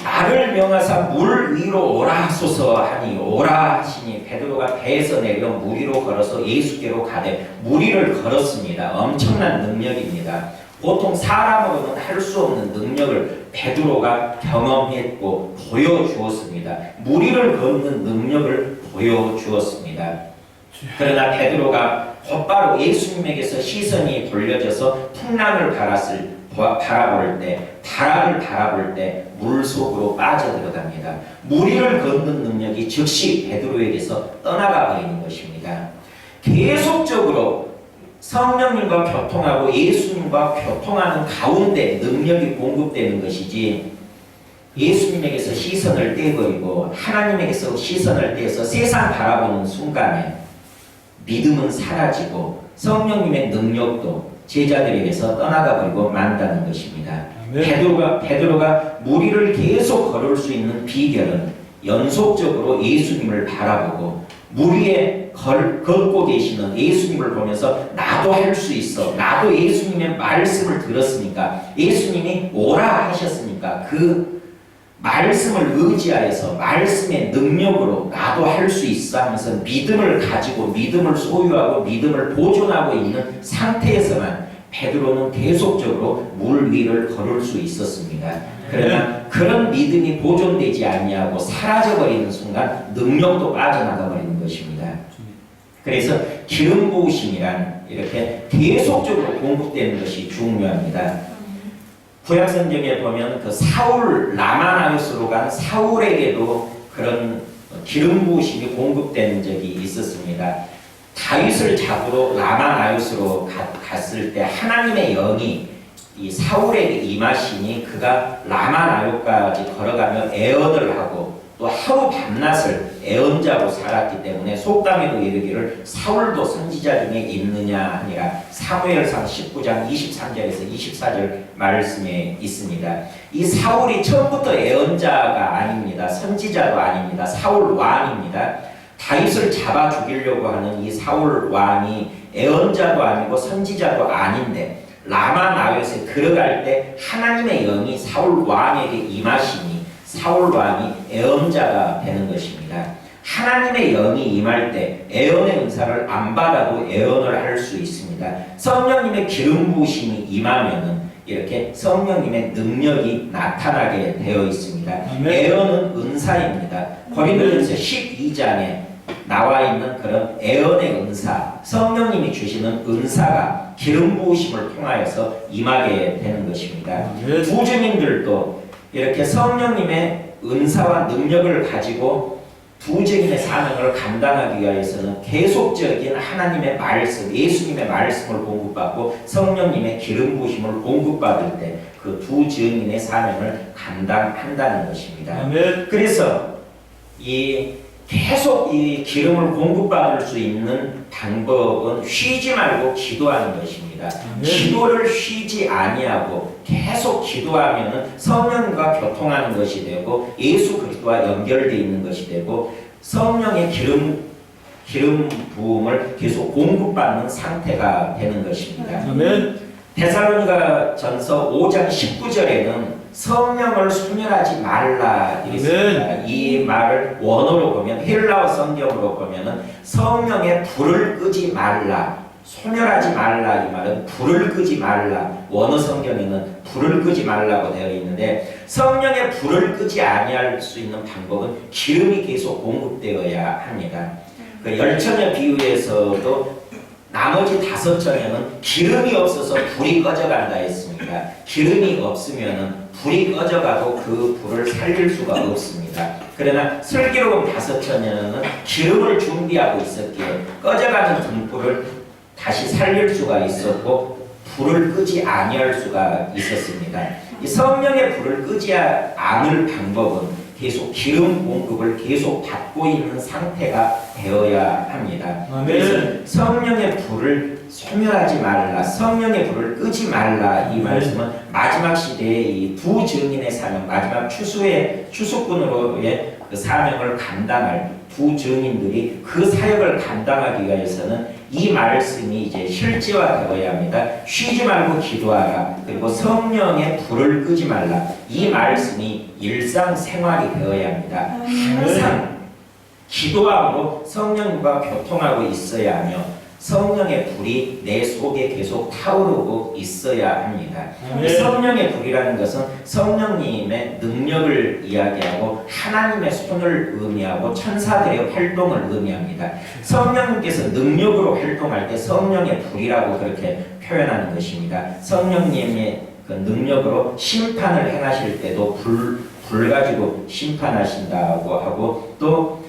나를 명하사 물 위로 오라 하소서 하니 오라 하시니 베드로가 배에서 내려 물 위로 걸어서 예수께로 가되 물 위를 걸었습니다. 엄청난 능력입니다. 보통 사람으로는 할 수 없는 능력을 베드로가 경험했고 보여주었습니다. 물 위를 걷는 능력을 보여주었습니다. 그러나 베드로가 곧바로 예수님에게서 시선이 돌려져서 풍랑을 바라볼 때, 바람을 바라볼 때 물속으로 빠져들어갑니다. 물 위를 걷는 능력이 즉시 베드로에게서 떠나가 버리는 것입니다. 계속적으로 성령님과 교통하고 예수님과 교통하는 가운데 능력이 공급되는 것이지, 예수님에게서 시선을 떼버리고 하나님에게서 시선을 떼서 세상 바라보는 순간에 믿음은 사라지고 성령님의 능력도 제자들에게서 떠나가 버리고 만다는 것입니다. 베드로가 물 위를 계속 걸을 수 있는 비결은 연속적으로 예수님을 바라보고 물 위에 걷고 계시는 예수님을 보면서 나도 할 수 있어. 나도 예수님의 말씀을 들었으니까, 예수님이 오라 하셨으니까 그 말씀을 의지하여서 말씀의 능력으로 나도 할 수 있어 하면서 믿음을 가지고 믿음을 소유하고 믿음을 보존하고 있는 상태에서만 베드로는 계속적으로 물 위를 걸을 수 있었습니다. 그러나 그런 믿음이 보존되지 아니하고 사라져버리는 순간 능력도 빠져나가 버리는 것입니다. 그래서 기름 부으심이란 이렇게 계속적으로 공급되는 것이 중요합니다. 구약성경에 보면 그 사울 라마나요스로 간 사울에게도 그런 기름 부으심이 공급되는 적이 있었습니다. 다윗을 잡으러 라마나요스로 갔을 때 하나님의 영이 이 사울에게 임하시니 그가 라마나요까지 걸어가며 애언을 하고 또 하루 밤낮을 애언자로 살았기 때문에 속담에도 이르기를 사울도 선지자 중에 있느냐 하니라. 사무엘상 19장 23절에서 24절 말씀에 있습니다. 이 사울이 처음부터 애언자가 아닙니다. 선지자도 아닙니다. 사울 왕입니다. 다윗을 잡아 죽이려고 하는 이 사울 왕이 애언자도 아니고 선지자도 아닌데 라마나요스에 들어갈 때 하나님의 영이 사울 왕에게 임하시니 사울 왕이 애언자가 되는 것입니다. 하나님의 영이 임할 때 애언의 은사를 안 받아도 애언을 할 수 있습니다. 성령님의 기름 부으심이 임하면은 이렇게 성령님의 능력이 나타나게 되어 있습니다. 애언은 은사입니다. 고린도전서 12장에 나와 있는 그런 애언의 은사, 성령님이 주시는 은사가 기름 부으심을 통하여서 임하게 되는 것입니다. 부증인들도 이렇게 성령님의 은사와 능력을 가지고 부증인의 사명을 감당하기 위해서는 계속적인 하나님의 말씀, 예수님의 말씀을 공급받고 성령님의 기름 부으심을 공급받을 때 그 두 증인의 사명을 감당한다는 것입니다. 그래서 계속 이 기름을 공급받을 수 있는 방법은 쉬지 말고 기도하는 것입니다. 기도를 쉬지 아니하고 계속 기도하면은 성령과 교통하는 것이 되고 예수 그리스도와 연결되어 있는 것이 되고 성령의 기름 부음을 계속 공급받는 상태가 되는 것입니다. 데살로니가 전서 5장 19절에는 성령을 소멸하지 말라 이랬습니다. 이 말을 원어로 보면 헬라어 성경으로 보면은 성령의 불을 끄지 말라, 소멸하지 말라, 이 말은 불을 끄지 말라. 원어 성경에는 불을 끄지 말라고 되어 있는데 성령의 불을 끄지 아니할 수 있는 방법은 기름이 계속 공급되어야 합니다. 그 열처녀 비유에서도 나머지 5처녀는 기름이 없어서 불이 꺼져간다 했습니다. 기름이 없으면은 불이 꺼져가도 그 불을 살릴 수가 없습니다. 그러나 슬기로운 5처녀는 기름을 준비하고 있었기에 꺼져가는 등불을 다시 살릴 수가 있었고 불을 끄지 아니할 수가 있었습니다. 이 성령의 불을 끄지 않을 방법은 계속 기름 공급을 계속 받고 있는 상태가 되어야 합니다. 아멘. 그래서 성령의 불을 소멸하지 말라, 성령의 불을 끄지 말라, 이 말씀은 마지막 시대의 이 두 증인의 사명, 마지막 추수꾼으로의 그 사명을 감당할 두 증인들이 그 사역을 감당하기 위해서는 이 말씀이 이제 실제화되어야 합니다. 쉬지 말고 기도하라. 그리고 성령의 불을 끄지 말라. 이 말씀이 일상생활이 되어야 합니다. 항상 기도함으로 성령과 교통하고 있어야 하며 성령의 불이 내 속에 계속 타오르고 있어야 합니다. 성령의 불이라는 것은 성령님의 능력을 이야기하고 하나님의 손을 의미하고 천사들의 활동을 의미합니다. 성령님께서 능력으로 활동할 때 성령의 불이라고 그렇게 표현하는 것입니다. 성령님의 그 능력으로 심판을 행하실 때도 불 가지고 심판하신다고 하고 또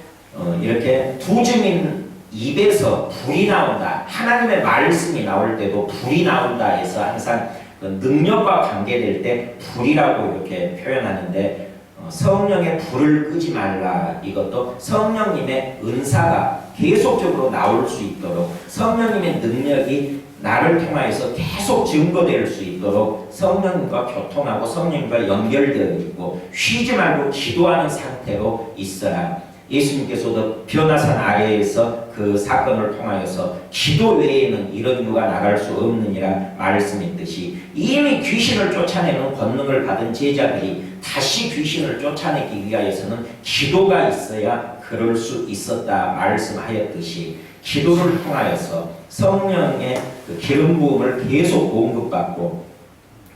이렇게 두 증인 입에서 불이 나온다. 하나님의 말씀이 나올 때도 불이 나온다 해서 항상 그 능력과 관계될 때 불이라고 이렇게 표현하는데 성령의 불을 끄지 말라. 이것도 성령님의 은사가 계속적으로 나올 수 있도록 성령님의 능력이 나를 통하여서 계속 증거될 수 있도록 성령님과 교통하고 성령님과 연결되어 있고 쉬지 말고 기도하는 상태로 있어라. 예수님께서도 변화산 아래에서 그 사건을 통하여서 기도 외에는 이런 유가 나갈 수 없느니라 말씀했듯이 이미 귀신을 쫓아내는 권능을 받은 제자들이 다시 귀신을 쫓아내기 위하여서는 기도가 있어야 그럴 수 있었다 말씀하였듯이 기도를 통하여서 성령의 그 기름 부음을 계속 공급받고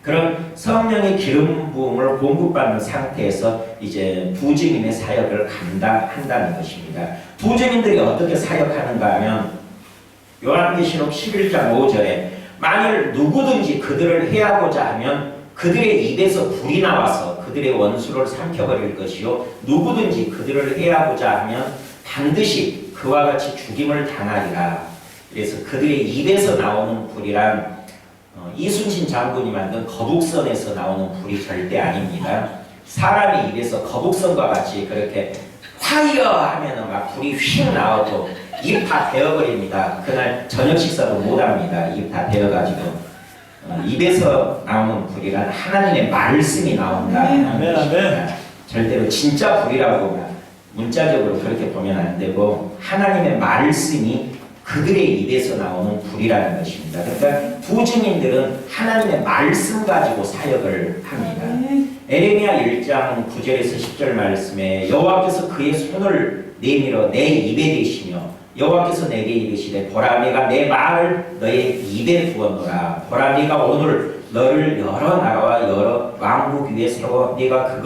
그런 성령의 기름 부음을 공급받는 상태에서 이제 부증인의 사역을 감당한다는 것입니다. 부증인들이 어떻게 사역하는가 하면 요한계시록 11장 5절에 만일 누구든지 그들을 해하고자 하면 그들의 입에서 불이 나와서 그들의 원수를 삼켜버릴 것이요 누구든지 그들을 해하고자 하면 반드시 그와 같이 죽임을 당하리라. 그래서 그들의 입에서 나오는 불이란 이순신 장군이 만든 거북선에서 나오는 불이 절대 아닙니다. 사람의 입에서 거북선과 같이 그렇게 파이어 하면은 막 불이 휙 나와도 입 다 데어버립니다. 그날 저녁 식사도 못합니다. 입 다 데어가지고 입에서 나오는 불이란 하나님의 말씀이 나온다. 아멘. 절대로 진짜 불이라고 문자적으로 그렇게 보면 안 되고 하나님의 말씀이 그들의 입에서 나오는 불이라는 것입니다. 그러니까 부증인들은 하나님의 말씀 가지고 사역을 합니다. 에레미야 1장 9절에서 10절 말씀에 여호와께서 그의 손을 내밀어 내 입에 대시며 여호와께서 내게 이르시되 보라 내가 내 말을 너의 입에 부어놓으라. 보라 내가 오늘 너를 여러 나라와 여러 왕국 위에 세워 네가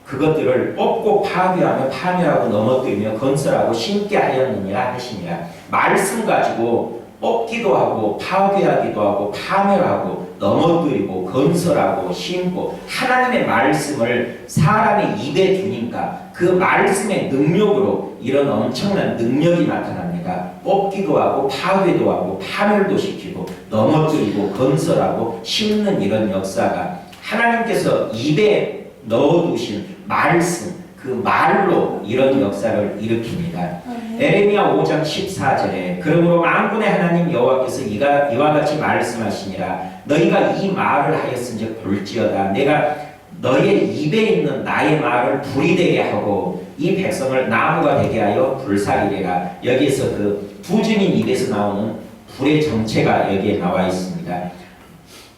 그것들을 뽑고 파괴하며 파멸하고 넘어뜨리며 건설하고 심게 하였느니라 하시니라. 말씀 가지고 뽑기도 하고 파괴하기도 하고 파멸하고 넘어뜨리고 건설하고 심고 하나님의 말씀을 사람의 입에 두니까 그 말씀의 능력으로 이런 엄청난 능력이 나타납니다. 뽑기도 하고 파괴도 하고 파멸도 시키고 넘어뜨리고 건설하고 심는 이런 역사가 하나님께서 입에 넣어두신 말씀, 그 말로 이런 역사를 일으킵니다. 에레미야 5장 14절에 그러므로 만군의 하나님 여호와께서 이와 같이 말씀하시니라. 너희가 이 말을 하였은즉 볼지어다. 내가 너의 입에 있는 나의 말을 불이 되게 하고 이 백성을 나무가 되게 하여 불사리리라. 여기에서 그 부증인 입에서 나오는 불의 정체가 여기에 나와 있습니다.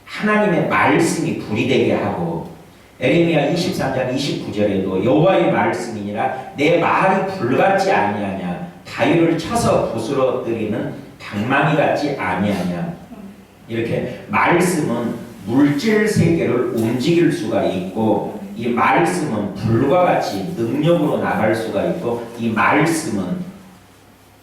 하나님의 말씀이 불이 되게 하고 에레미야 23장 29절에도 여호와의 말씀이니라 내 말이 불같지 아니하냐 바위를 쳐서 부스러뜨리는 방망이 같지 아니하냐. 이렇게 말씀은 물질 세계를 움직일 수가 있고 이 말씀은 불과 같이 능력으로 나갈 수가 있고 이 말씀은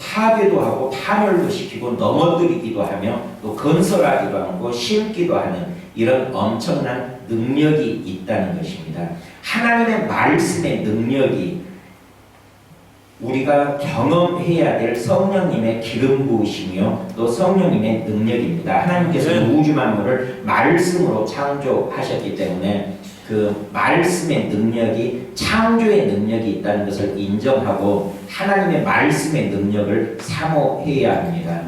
파괴도 하고 파멸도 시키고 넘어뜨리기도 하며 또 건설하기도 하고 심기도 하는 이런 엄청난 능력이 있다는 것입니다. 하나님의 말씀의 능력이 우리가 경험해야 될 성령님의 기름 부으시며 또 성령님의 능력입니다. 하나님께서는 우주 만물을 말씀으로 창조하셨기 때문에 그 말씀의 능력이 창조의 능력이 있다는 것을 인정하고 하나님의 말씀의 능력을 사모해야 합니다.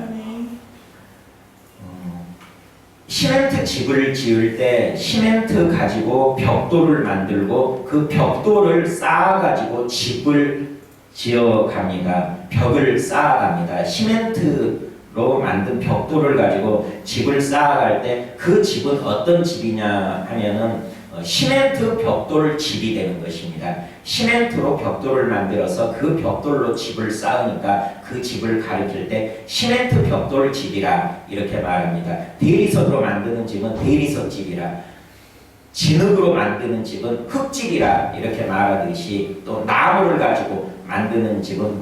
시멘트 집을 지을 때 시멘트 가지고 벽돌을 만들고 그 벽돌을 쌓아가지고 집을 지어갑니다. 벽을 쌓아갑니다. 시멘트로 만든 벽돌을 가지고 집을 쌓아갈 때 그 집은 어떤 집이냐 하면은 시멘트 벽돌 집이 되는 것입니다. 시멘트로 벽돌을 만들어서 그 벽돌로 집을 쌓으니까 그 집을 가리킬 때 시멘트 벽돌 집이라 이렇게 말합니다. 대리석으로 만드는 집은 대리석 집이라, 진흙으로 만드는 집은 흙집이라 이렇게 말하듯이, 또 나무를 가지고 만드는 집은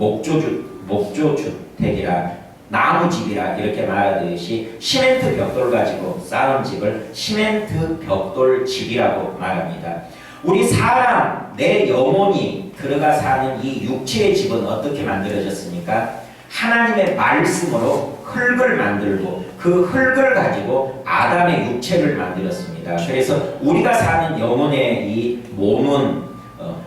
목조주택이라, 나무집이라 이렇게 말하듯이 시멘트 벽돌 가지고 쌓은 집을 시멘트 벽돌 집이라고 말합니다. 우리 사람, 내 영혼이 들어가 사는 이 육체의 집은 어떻게 만들어졌습니까? 하나님의 말씀으로 흙을 만들고 그 흙을 가지고 아담의 육체를 만들었습니다. 그래서 우리가 사는 영혼의 이 몸은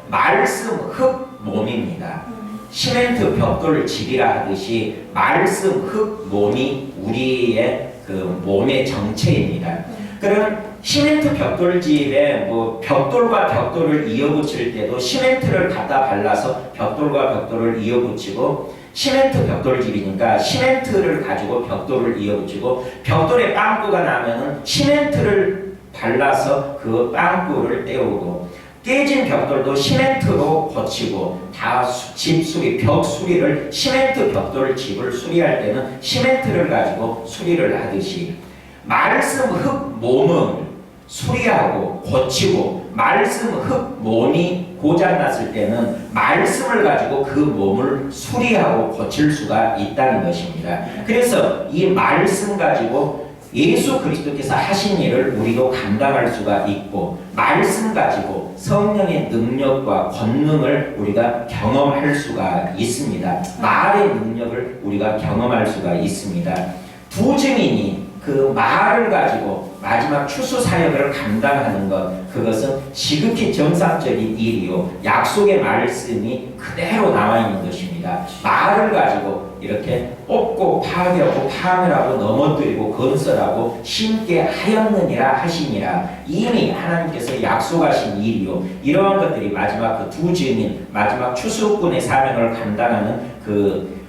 말씀 흙 몸입니다. 시멘트 벽돌 집이라 하듯이 말씀 흙 몸이 우리의 그 몸의 정체입니다. 그럼 시멘트 벽돌 집에 뭐 벽돌과 벽돌을 이어붙일 때도 시멘트를 갖다 발라서 벽돌과 벽돌을 이어붙이고, 시멘트 벽돌 집이니까 시멘트를 가지고 벽돌을 이어붙이고, 벽돌에 빵꾸가 나면은 시멘트를 발라서 그 빵꾸를 떼우고, 깨진 벽돌도 시멘트로 고치고, 다 집 수리, 벽 수리를 시멘트 벽돌 집을 수리할 때는 시멘트를 가지고 수리를 하듯이 말씀 흙 몸을 수리하고 고치고, 말씀 흙 몸이 고장났을 때는 말씀을 가지고 그 몸을 수리하고 고칠 수가 있다는 것입니다. 그래서 이 말씀 가지고 예수 그리스도께서 하신 일을 우리도 감당할 수가 있고, 말씀 가지고 성령의 능력과 권능을 우리가 경험할 수가 있습니다. 말의 능력을 우리가 경험할 수가 있습니다. 두 증인이 그 말을 가지고 마지막 추수 사역을 감당하는 것, 그것은 지극히 정상적인 일이요, 약속의 말씀이 그대로 나와 있는 것입니다. 말을 가지고 이렇게 뽑고 파괴하고 파멸하고 넘어뜨리고 건설하고 심게 하였느니라 하시니라, 이미 하나님께서 약속하신 일이요, 이러한 것들이 마지막 그 두 증인, 마지막 추수꾼의 사명을 감당하는 그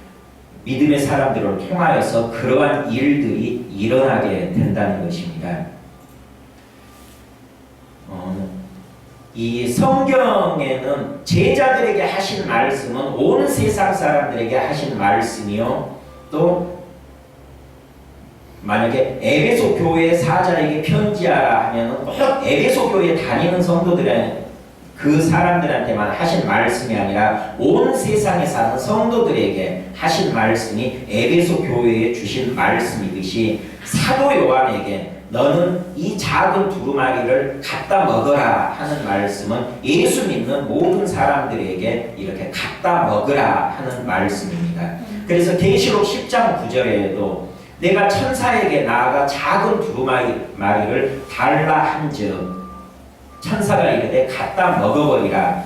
믿음의 사람들을 통하여서 그러한 일들이 일어나게 된다는 것입니다. 이 성경에는 제자들에게 하신 말씀은 온 세상 사람들에게 하신 말씀이요, 또 만약에 에베소 교회 사자에게 편지하라 하면 꼭 에베소 교회에 다니는 성도들의 그 사람들한테만 하신 말씀이 아니라 온 세상에 사는 성도들에게 하신 말씀이 에베소 교회에 주신 말씀이듯이, 사도 요한에게 너는 이 작은 두루마리를 갖다 먹어라 하는 말씀은 예수 믿는 모든 사람들에게 이렇게 갖다 먹으라 하는 말씀입니다. 그래서 계시록 10장 9절에도 내가 천사에게 나아가 작은 두루마리를 달라 한즉 천사가 이르되 갖다 먹어버리라.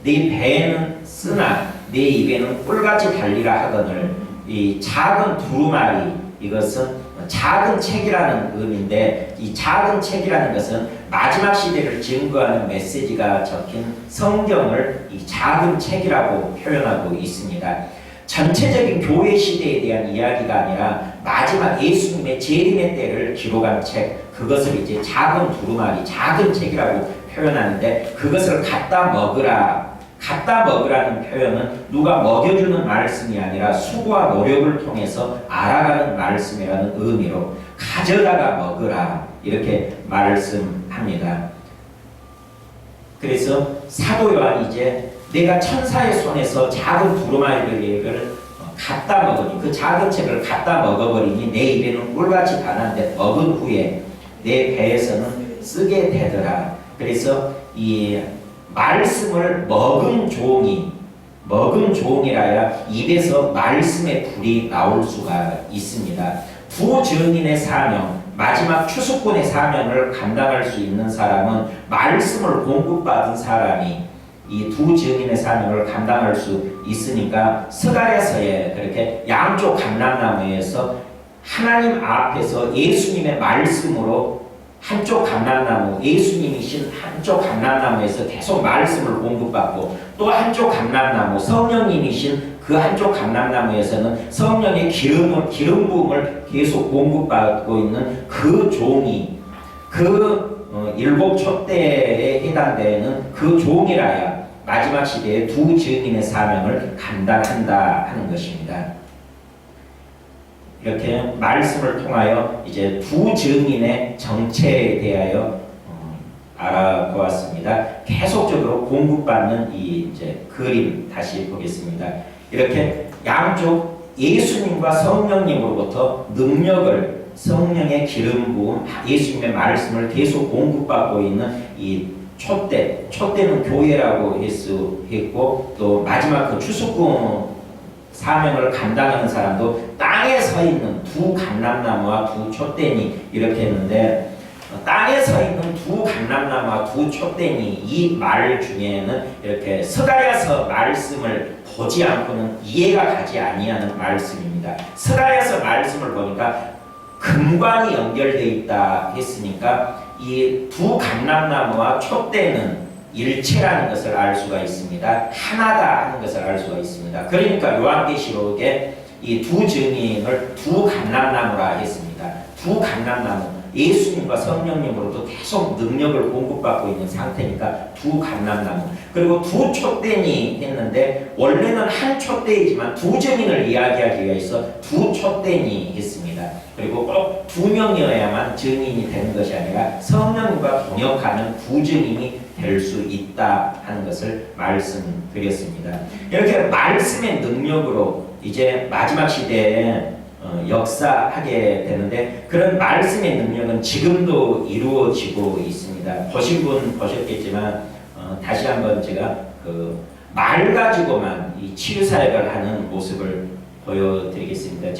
네 배에는 쓰나 네 입에는 꿀같이 달리라 하거늘. 이 작은 두루마리, 이것은 작은 책이라는 의미인데, 이 작은 책이라는 것은 마지막 시대를 증거하는 메시지가 적힌 성경을 이 작은 책이라고 표현하고 있습니다. 전체적인 교회 시대에 대한 이야기가 아니라 마지막 예수님의 재림의 때를 기록한 책, 그것을 이제 작은 두루마리, 작은 책이라고 표현하는데, 그것을 갖다 먹으라. 갖다 먹으라는 표현은 누가 먹여주는 말씀이 아니라 수고와 노력을 통해서 알아가는 말씀이라는 의미로 가져다가 먹으라 이렇게 말씀합니다. 그래서 사도 요한이 이제 내가 천사의 손에서 작은 두루마리를 갖다 먹으니, 그 작은 책을 갖다 먹어버리니 내 입에는 꿀같이 달았는데 먹은 후에 내 배에서는 쓰게 되더라. 그래서 이 말씀을 먹은 종이라야 입에서 말씀의 불이 나올 수가 있습니다. 두 증인의 사명, 마지막 추수꾼의 사명을 감당할 수 있는 사람은 말씀을 공급받은 사람이 이 두 증인의 사명을 감당할 수 있으니까 스가랴서에 그렇게 양쪽 감람나무에서 하나님 앞에서 예수님의 말씀으로 한쪽 감람나무, 예수님이신 한쪽 감람나무에서 계속 말씀을 공급받고 또 한쪽 감람나무, 성령님이신 그 한쪽 감람나무에서는 성령의 기름 부음을 계속 공급받고 있는 그 종이 일곱 촛대에 해당되는 그 종이라야 마지막 시대에 두 증인의 사명을 감당한다 하는 것입니다. 이렇게 말씀을 통하여 이제 두 증인의 정체에 대하여 알아보았습니다. 계속적으로 공급받는 이 이제 그림 다시 보겠습니다. 이렇게 양쪽 예수님과 성령님으로부터 능력을 성령의 기름 부음, 예수님의 말씀을 계속 공급받고 있는 이 촛대는 교회라고 했고 또 마지막 그 추수꾼 사명을 감당하는 사람도 땅에 서 있는 두 감람나무와 두 촛대니 이렇게 했는데 땅에 서 있는 두 감람나무와 두 촛대니 이 말 중에는 이렇게 스가랴서 말씀을 보지 않고는 이해가 가지 아니하는 말씀입니다. 스가랴서 말씀을 보니까 금관이 연결되어 있다 했으니까 이 두 감람나무와 촛대는 일체라는 것을 알 수가 있습니다. 하나다 하는 것을 알 수가 있습니다. 그러니까 요한계시록에 이 두 증인을 두 감람나무라 했습니다. 두 감람나무, 예수님과 성령님으로부터 계속 능력을 공급받고 있는 상태니까 두 감람나무. 그리고 두 촛대니 했는데 원래는 한 촛대이지만 두 증인을 이야기하기 위해서 두 촛대니 했습니다. 그리고 꼭 두 명이어야만 증인이 되는 것이 아니라 성령과 동역하는 두 증인이 될 수 있다 하는 것을 말씀드렸습니다. 이렇게 말씀의 능력으로 이제 마지막 시대에 역사하게 되는데 그런 말씀의 능력은 지금도 이루어지고 있습니다. 보신 분 보셨겠지만 다시 한번 제가 그 말 가지고만 이 치유 사역을 하는 모습을 보여드리겠습니다.